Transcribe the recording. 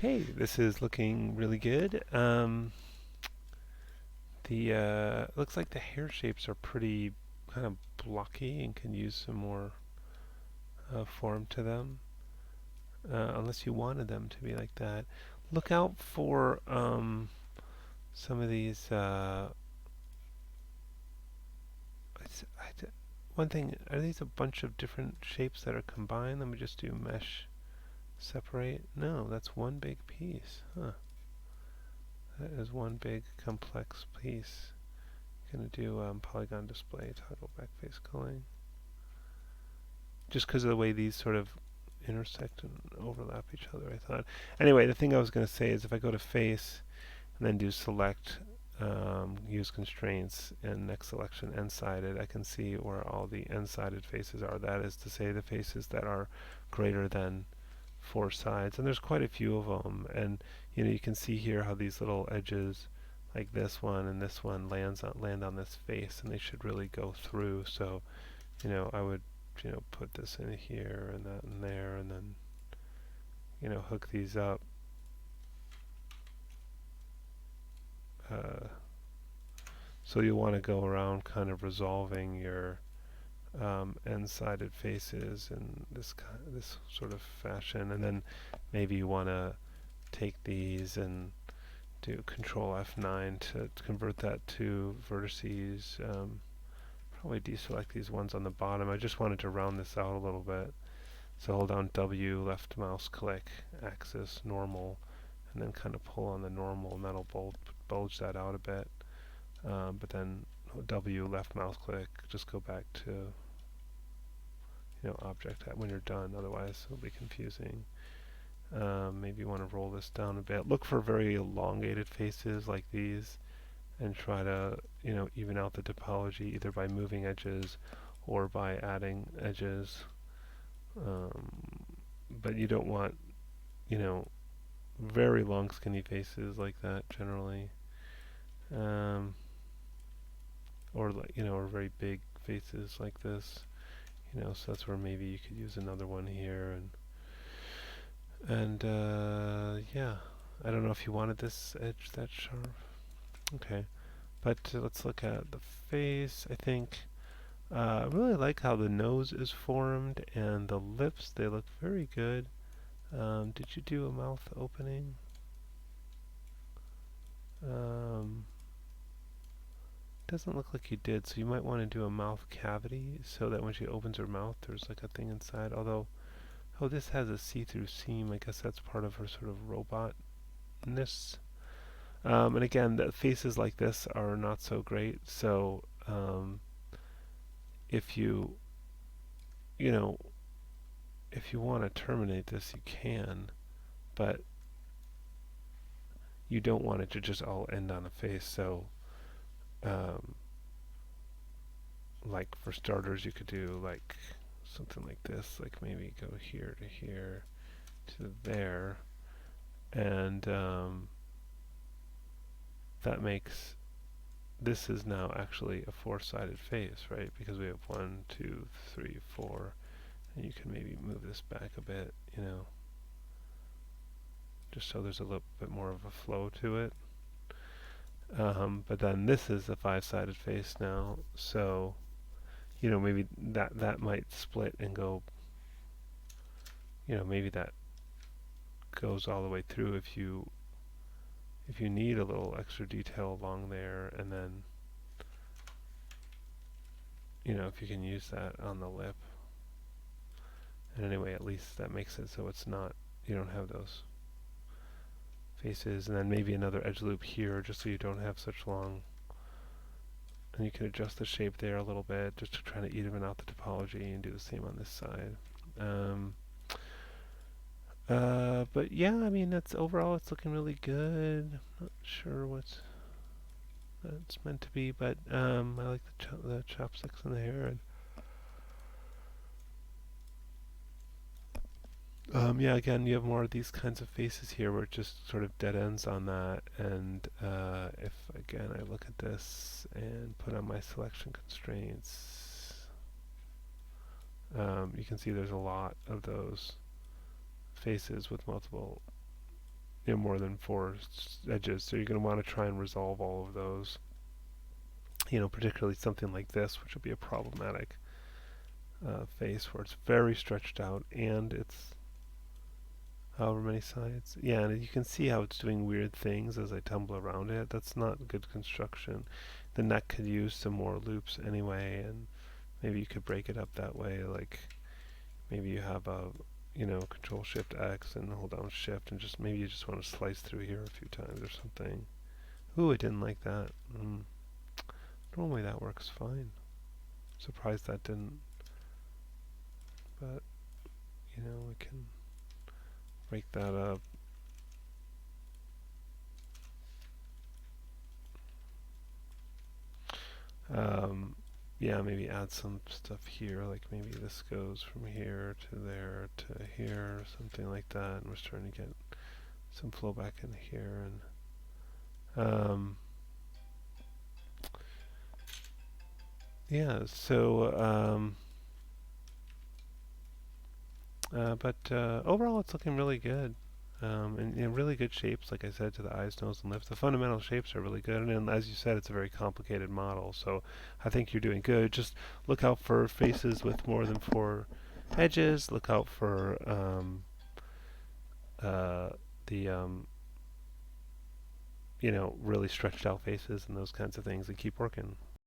Okay, this is looking really good. The looks like the hair shapes are pretty kind of blocky and can use some more form to them, unless you wanted them to be like that. Look out for some of these. One thing, are these a bunch of different shapes that are combined? Let me just do mesh separate. No, that's one big piece. Huh. That is one big complex piece. Gonna do polygon display, toggle backface culling. Just because of the way these sort of intersect and overlap each other, I thought. Anyway, the thing I was going to say is if I go to face and then do select, use constraints, and next selection n-sided, I can see where all the n-sided faces are. That is to say the faces that are greater than 4 sides. And there's quite a few of them. And you can see here how these little edges like this one and this one land on this face, and they should really go through. So, I would, put this in here and that in there, and then, hook these up. So you'll want to go around kind of resolving your n-sided faces in this sort of fashion, and then maybe you want to take these and do Control F9 to convert that to vertices. Probably deselect these ones on the bottom. I just wanted to round this out a little bit. So hold down W, left mouse click, axis, normal, and then kind of pull on the normal, and that'll bulge that out a bit. But then W, left mouse click, just go back to object when you're done. Otherwise, it'll be confusing. Maybe you want to roll this down a bit. Look for very elongated faces like these, and try to even out the topology either by moving edges or by adding edges. But you don't want very long skinny faces like that generally, or or very big faces like this. So that's where maybe you could use another one here, and yeah, I don't know if you wanted this edge that sharp. Okay, but let's look at the face. I think I really like how the nose is formed, and the lips, they look very good. Did you do a mouth opening? Um, doesn't look like you did, so you might want to do a mouth cavity so that when she opens her mouth, there's like a thing inside. Although, oh, this has a see-through seam. I guess that's part of her sort of robotness. And again, the faces like this are not so great. So if you know, if you want to terminate this, you can, but you don't want it to just all end on a face. So, um, like for starters, you could do like something like this, like maybe go here to here to there, and that makes this is now actually a four-sided face, right? Because we have 1, 2, 3, 4, and you can maybe move this back a bit, just so there's a little bit more of a flow to it. But then this is a five-sided face now, so maybe that might split and go. Maybe that goes all the way through if you need a little extra detail along there, and then if you can use that on the lip. And anyway, at least that makes it so it's not, you don't have those faces, and then maybe another edge loop here just so you don't have such long. And you can adjust the shape there a little bit just to try to even out the topology, and do the same on this side. But yeah, I mean, overall it's looking really good. Not sure what it's meant to be, but I like the chopsticks in the hair. And yeah, again, you have more of these kinds of faces here where it just sort of dead ends on that. And if, again, I look at this and put on my selection constraints, you can see there's a lot of those faces with multiple more than four edges. So you're going to want to try and resolve all of those. Particularly something like this, which will be a problematic face where it's very stretched out and it's however many sides. Yeah, and you can see how it's doing weird things as I tumble around it. That's not good construction. The neck could use some more loops anyway, and maybe you could break it up that way. Like maybe you have Control Shift X and hold down Shift, and just maybe you just want to slice through here a few times or something. Ooh, I didn't like that. Normally that works fine. Surprised that didn't, but we can break that up. Yeah, maybe add some stuff here, like maybe this goes from here to there to here, something like that, and we're starting to get some flow back in here, and yeah, so but overall it's looking really good. And in really good shapes, like I said, to the eyes, nose, and lips. The fundamental shapes are really good, and as you said, it's a very complicated model. So I think you're doing good. Just look out for faces with more than four edges. Look out for the really stretched out faces and those kinds of things, and keep working.